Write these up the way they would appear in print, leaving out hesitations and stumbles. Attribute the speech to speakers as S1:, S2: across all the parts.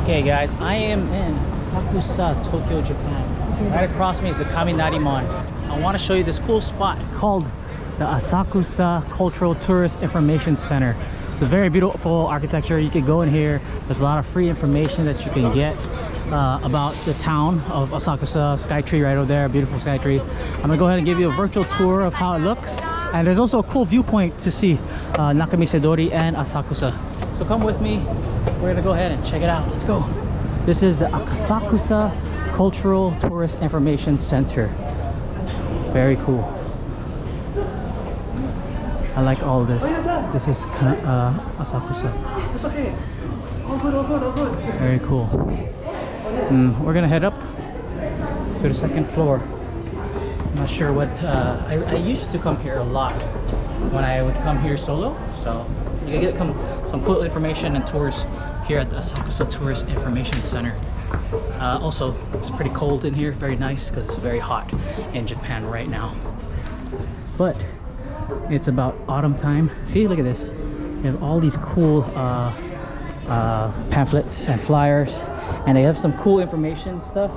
S1: Okay guys, I am in Asakusa, Tokyo, Japan. Right across me is the Kaminari-mon. I want to show you this cool spot called the Asakusa Cultural Tourist Information Center. It's a very beautiful architecture. You can go in here. There's a lot of free information that you can get about the town of Asakusa. Skytree right over there, beautiful skytree. I'm gonna go ahead and give you a virtual tour of how it looks. And there's also a cool viewpoint to see Nakamise Dori and Asakusa. So come with me. We're gonna go ahead and check it out. Let's go. This is the Asakusa Cultural Tourist Information Center. Very cool. I like all this. This is Asakusa.
S2: It's okay. All good, all good, all good.
S1: Very cool. We're gonna head up to the second floor. I'm not sure what I used to come here a lot when I would come here solo. So you can get some cool information and tours here at the Asakusa Tourist Information Center. Also, it's pretty cold in here. Very nice because it's very hot in Japan right now. But it's about autumn time. See, look at this. They have all these cool pamphlets and flyers, and they have some cool information stuff.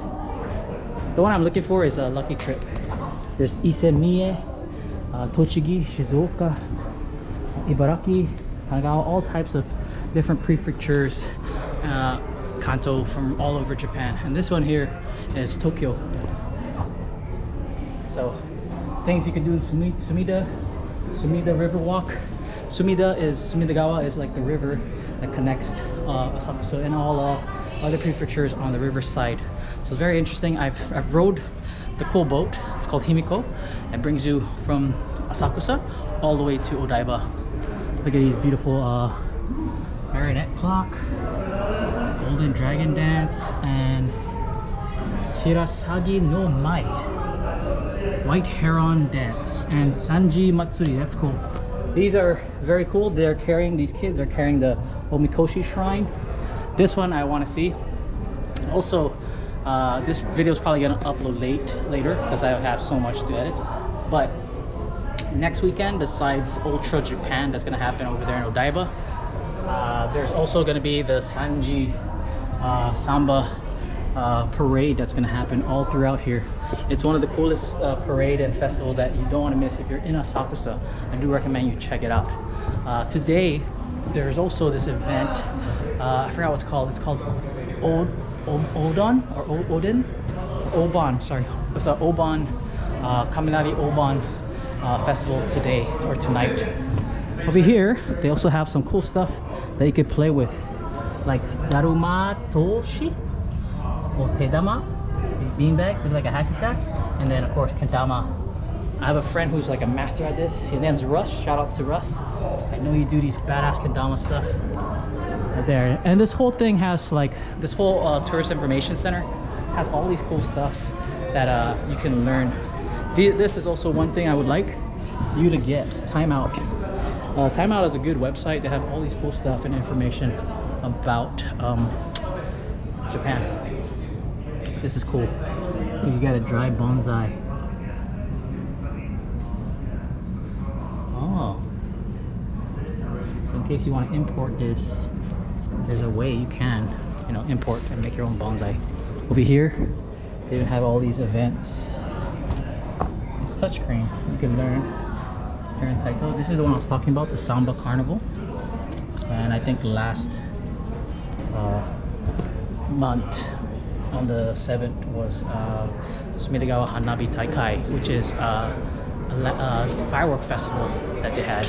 S1: The one I'm looking for is a lucky trip. There's Ise-mie, Tochigi, Shizuoka, Ibaraki, Kanagawa, all types of different prefectures, Kanto from all over Japan. And this one here is Tokyo. So things you can do in Sumida River Walk. Sumidagawa is like the river that connects Asakusa and all other prefectures on the river side. So it's very interesting. I've rode the cool boat. It's called Himiko. It brings you from Asakusa all the way to Odaiba. Look at these beautiful marionette clock, golden dragon dance, and Shirasagi no Mai, white heron dance, and Sanji Matsuri. That's cool. These are very cool. These kids are carrying the Omikoshi shrine. This one I want to see. Also, this video is probably gonna upload later because I have so much to edit. But next weekend, besides Ultra Japan that's gonna happen over there in Odaiba, there's also gonna be the Sanji Samba parade that's gonna happen all throughout here. It's one of the coolest parade and festivals that you don't want to miss if you're in Asakusa. I do recommend you check it out. Today there's also this event, I forgot what it's called. It's called Odon or Odin? Oban, sorry. It's a Oban, Kaminari Oban festival today or tonight. Over here they also have some cool stuff that you could play with, like Daruma Toshi or Tedama, these beanbags. They're like a hacky sack. And then of course Kendama. I have a friend who's like a master at this. His name's Russ. Shout outs to Russ. I know you do these badass kendama stuff right there. And this whole thing has like, this whole tourist information center has all these cool stuff that you can learn. This is also one thing I would like you to get. Time Out. Time Out is a good website. They have all these cool stuff and information about Japan. This is cool. You got a dry bonsai. Oh. So in case you want to import this, there's a way you can, import and make your own bonsai. Over here, they even have all these events. It's touchscreen. You can learn here in Taito. This is the one I was talking about, the Samba Carnival. And I think last month on the 7th was Sumidagawa Hanabi Taikai, which is a firework festival that they had.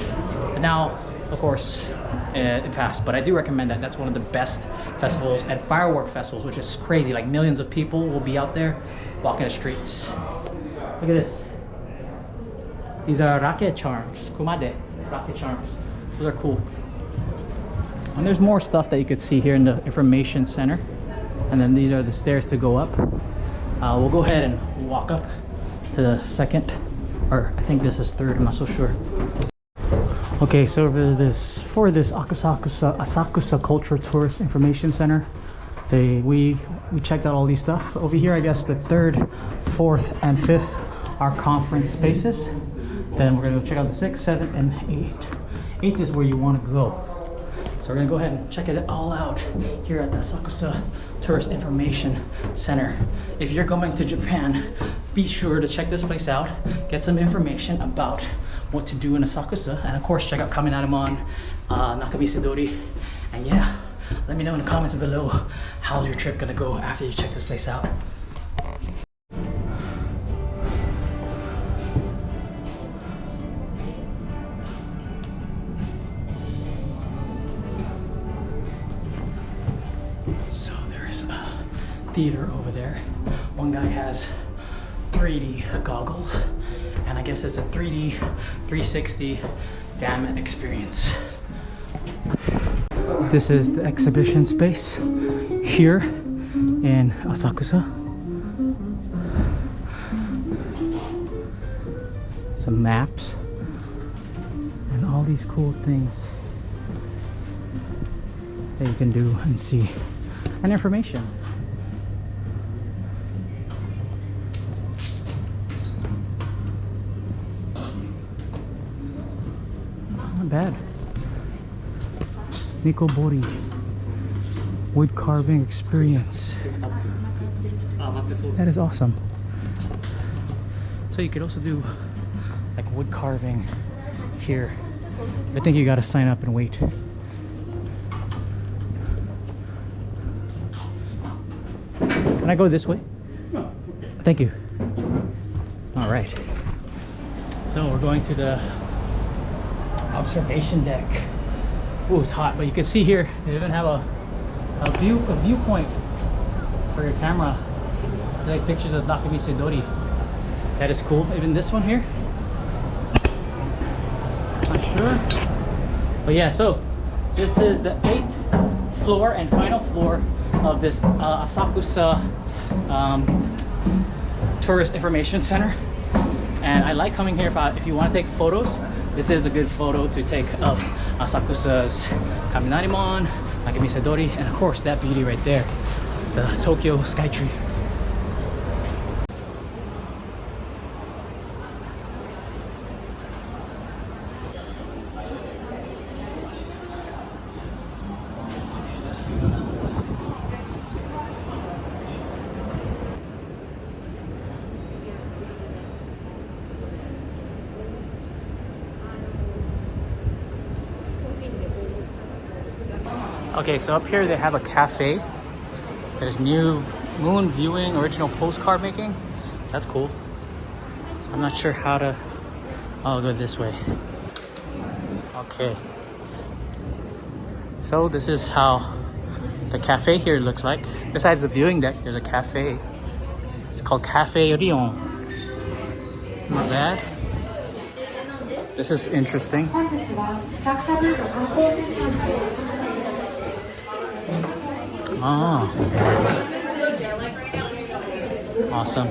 S1: But now, of course, it passed, but I do recommend that. That's one of the best festivals and firework festivals, which is crazy. Like millions of people will be out there walking the streets. Look at this. These are racket charms, kumade racket charms. Those are cool. And there's more stuff that you could see here in the information center. And then these are the stairs to go up. We'll go ahead and walk up to the second, or I think this is third, I'm not so sure. Okay, so for this Asakusa Cultural Tourist Information Center, we checked out all these stuff. Over here, I guess the 3rd, 4th, and 5th are conference spaces. Then we're gonna go check out the 6th, 7th, and 8th. 8th is where you want to go. So we're gonna go ahead and check it all out here at the Asakusa Tourist Information Center. If you're going to Japan, be sure to check this place out, get some information about what to do in Asakusa, and of course check out Kaminarimon, Nakamise dori, and yeah, let me know in the comments below how's your trip gonna go after you check this place out. So there's a theater over there. One guy has 3D goggles, and I guess it's a 3D 360 damn experience. This is the exhibition space here in Asakusa. Some maps and all these cool things that you can do and see, and information. Not bad. Nikobori wood carving experience. That is awesome. So you could also do like wood carving here. I think you gotta sign up and wait. Can I go this way? Thank you. All right. So we're going to the observation deck. Ooh, it's hot, but you can see here they even have a viewpoint for your camera. They like pictures of Nakamise dori. That is cool. Even this one here. Not sure, but yeah. So this is the 8th floor and final floor of this Asakusa Tourist Information Center, and I like coming here if you want to take photos. This is a good photo to take of Asakusa's Kaminarimon, Nakamise dori, and of course that beauty right there, the Tokyo Skytree. Okay, so up here they have a cafe. There's new moon viewing, original postcard making. That's cool. I'm not sure how to... I'll go this way. Okay. So this is how the cafe here looks like. Besides the viewing deck, there's a cafe. It's called Cafe Rion. Not bad. This is interesting. Oh, awesome.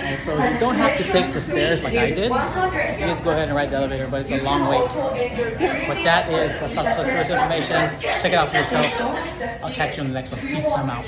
S1: And so you don't have to take the stairs like I did. You just go ahead and ride the elevator, but it's a long wait. But that is the Asakusa Tourist Information. Check it out for yourself. I'll catch you on the next one. Peace. I'm out.